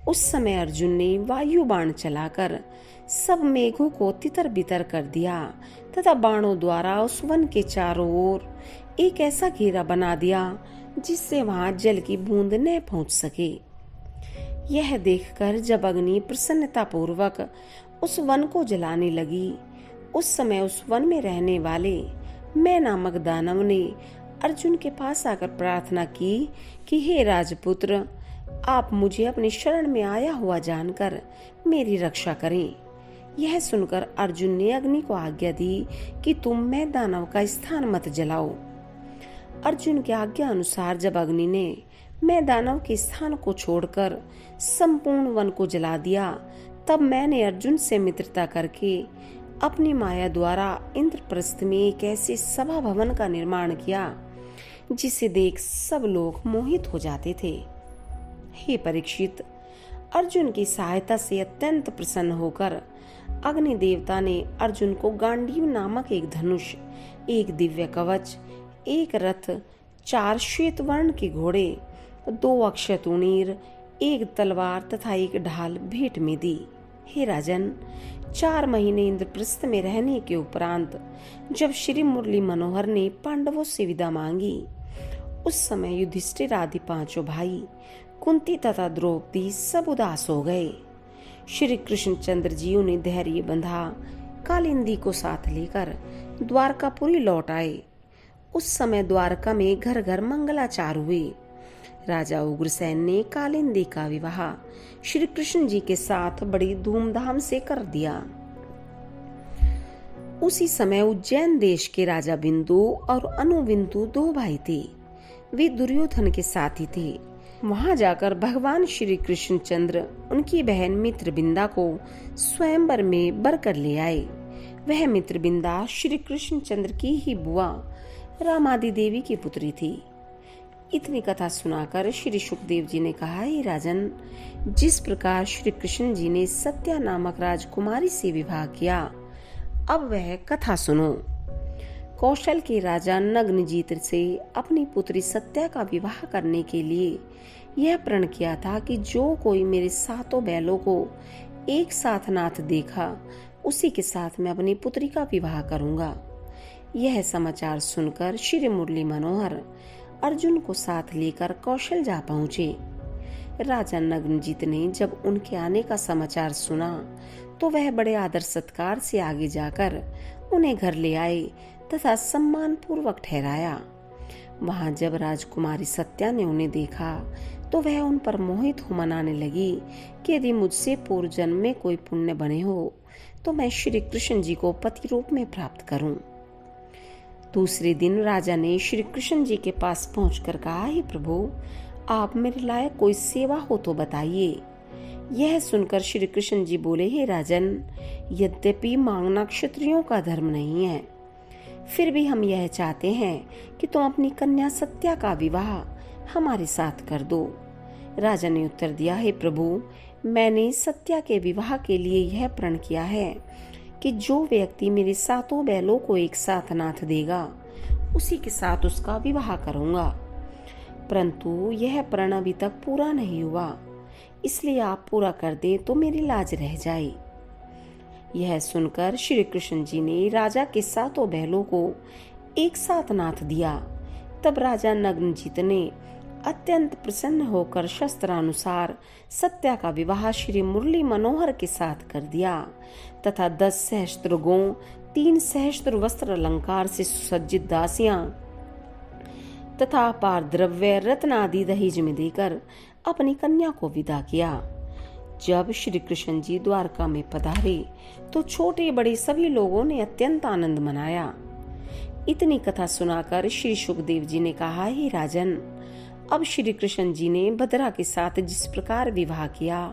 उस समय अर्जुन ने वायु बाण चलाकर सब मेघों को तितर बितर कर दिया तथा बाणों द्वारा उस वन के चारों ओर एक ऐसा घेरा बना दिया जिससे वहां जल की बूंद न पहुंच सके। यह देखकर जब अग्नि प्रसन्नता पूर्वक उस वन को जलाने लगी, उस समय उस वन में रहने वाले मैं नामक दानव ने अर्जुन के पास आकर प्रार्थना की कि हे राजपुत्र, आप मुझे अपनी शरण में आया हुआ जानकर मेरी रक्षा करें। यह सुनकर अर्जुन ने अग्नि को आज्ञा दी कि तुम मैं दानव का स्थान मत जलाओ। अर्जुन की आज्ञा अनुसार जब अग्नि ने मैं दानव के स्थान को छोड़कर संपूर्ण वन को जला दिया, तब मैंने अर्जुन से मित्रता करके अपनी माया द्वारा इंद्रप्रस्थ में एक ऐसे सभा भवन का निर्माण किया जिसे देख सब लोग मोहित हो जाते थे। हे परीक्षित, अर्जुन की सहायता से अत्यंत प्रसन्न होकर अग्नि देवता ने अर्जुन को गांडीव नामक एक धनुष, एक दिव्य कवच, एक रथ, 4 श्वेत वर्ण के घोड़े, 2 अक्षय तूणीर, एक तलवार तथा एक ढाल भेंट में दी। हे राजन, 4 महीने इंद्रप्रस्थ में रहने के उपरांत जब श्री मुरली मनोहर ने पांडवों से विदा मांगी, उस समय युधिष्ठिर आदि 5 भाई, कुंती तथा द्रौपदी सब उदास हो गए। श्री कृष्णचंद्र जी उन्हें धैर्य बंधा कालिंदी को साथ लेकर द्वारकापुरी लौट आए। उस समय द्वारका में घर घर मंगलाचार हुए। राजा उग्रसेन ने कालिंदी का विवाह श्री कृष्ण जी के साथ बड़ी धूमधाम से कर दिया। उसी समय उज्जैन देश के राजा बिंदु और अनुबिंदु 2 भाई थे। वे दुर्योधन के साथी थे। वहां जाकर भगवान श्री कृष्णचंद्र उनकी बहन मित्रबिंदा को स्वयंवर में बर कर ले आए। वह मित्रबिंदा श्री कृष्णचंद्र की ही बुआ रामादि देवी की पुत्री थी। इतनी कथा सुनाकर श्री सुखदेव जी ने कहा, हे राजन, जिस प्रकार श्री कृष्ण जी ने सत्या नामक राजकुमारी से विवाह किया, अब वह कथा सुनो। कौशल के राजा नग्नजीत से अपनी पुत्री सत्या का विवाह करने के लिए यह प्रण किया था कि जो कोई मेरे 7 बैलों को एक साथ नाथ देखा, उसी के साथ मैं अपनी पुत्री का विवाह करूंगा। यह समाचार सुनकर श्री मुरली मनोहर अर्जुन को साथ लेकर कौशल जा पहुंचे। राजा नग्नजीत ने जब उनके आने का समाचार सुना तो वह बड़े आदर सत्कार से आगे जाकर उन्हें घर ले आए तथा सम्मान पूर्वक ठहराया। वहां जब राजकुमारी सत्या ने उन्हें देखा तो वह उन पर मोहित हो मनाने लगी कि यदि मुझसे पूर्व जन्म में कोई पुण्य बने हो तो मैं श्री कृष्ण जी को पति रूप में प्राप्त करूं। दूसरे दिन राजा ने श्री कृष्ण जी के पास पहुंचकर कहा, हे प्रभु, आप मेरे लायक कोई सेवा हो तो बताइए। यह सुनकर श्री कृष्ण जी बोले, हे राजन, यद्यपि मांगना क्षत्रियों का धर्म नहीं है, फिर भी हम यह चाहते हैं कि तुम अपनी कन्या सत्या का विवाह हमारे साथ कर दो। राजा ने उत्तर दिया, हे प्रभु, मैंने सत्या के विवाह के लिए यह प्रण किया है कि जो व्यक्ति मेरे 7 बैलों को एक साथ नाथ देगा, उसी के साथ उसका विवाह करूंगा। परंतु यह प्रण अभी तक पूरा नहीं हुआ, इसलिए आप पूरा कर दे तो मेरी लाज रह जाए। यह सुनकर श्री कृष्ण जी ने राजा के 7 बैलों को एक साथ नाथ दिया। तब राजा नग्नजित ने अत्यंत प्रसन्न होकर शस्त्रानुसार सत्या का विवाह श्री मुरली मनोहर के साथ कर दिया तथा 10 सहस्त्र गौ, 3 सहस्त्र वस्त्र अलंकार से सुसज्जित दासियां तथा अपार द्रव्य रत्न आदि दहेज में देकर अपनी कन्या को विदा किया। जब श्री कृष्ण जी द्वारका में पधारे तो छोटे बड़े सभी लोगों ने अत्यंत आनंद मनाया। इतनी कथा सुनाकर श्री सुखदेव जी ने कहा, हे राजन, अब श्री कृष्ण जी ने भद्रा के साथ जिस प्रकार विवाह किया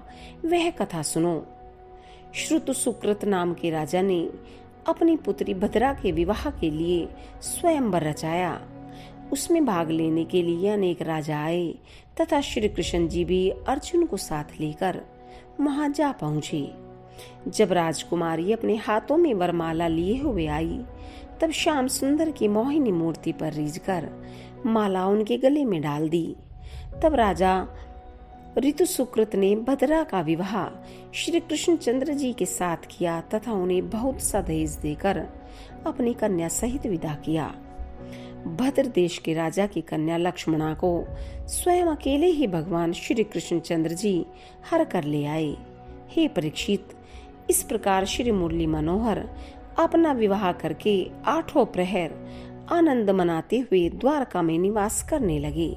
वह कथा सुनो। श्रुत सुकृत नाम के राजा ने अपनी पुत्री भद्रा के विवाह के लिए स्वयंवर रचाया। उसमें भाग लेने के लिए अनेक राजा आए तथा श्री कृष्ण जी भी अर्जुन को साथ लेकर वहां जा पहुंचे। जब राजकुमारी अपने हाथों में वरमाला लिए हुए आई, तब श्याम सुंदर की मोहिनी मूर्ति पर रीझकर माला उनके गले में डाल दी। तब राजा ऋतु सुकृत ने भद्रा का विवाह श्री कृष्ण चंद्र जी के साथ किया तथा उन्हें बहुत सा दहेज देकर अपनी कन्या सहित विदा किया। भद्र देश के राजा की कन्या लक्ष्मणा को स्वयं अकेले ही भगवान श्री कृष्ण चंद्र जी हर कर ले आए। हे परीक्षित, इस प्रकार श्री मुरली मनोहर अपना विवाह करके 8 प्रहर आनंद मनाते हुए द्वारका में निवास करने लगे।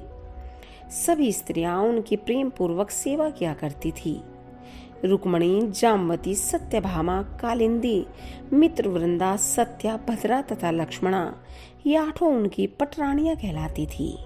सभी स्त्रियां उनकी प्रेम पूर्वक सेवा किया करती थी। रुक्मणी, जामवती, सत्यभामा, कालिंदी, मित्रवृंदा, सत्या, भद्रा तथा लक्ष्मणा, ये 8 उनकी पटरानियां कहलाती थी।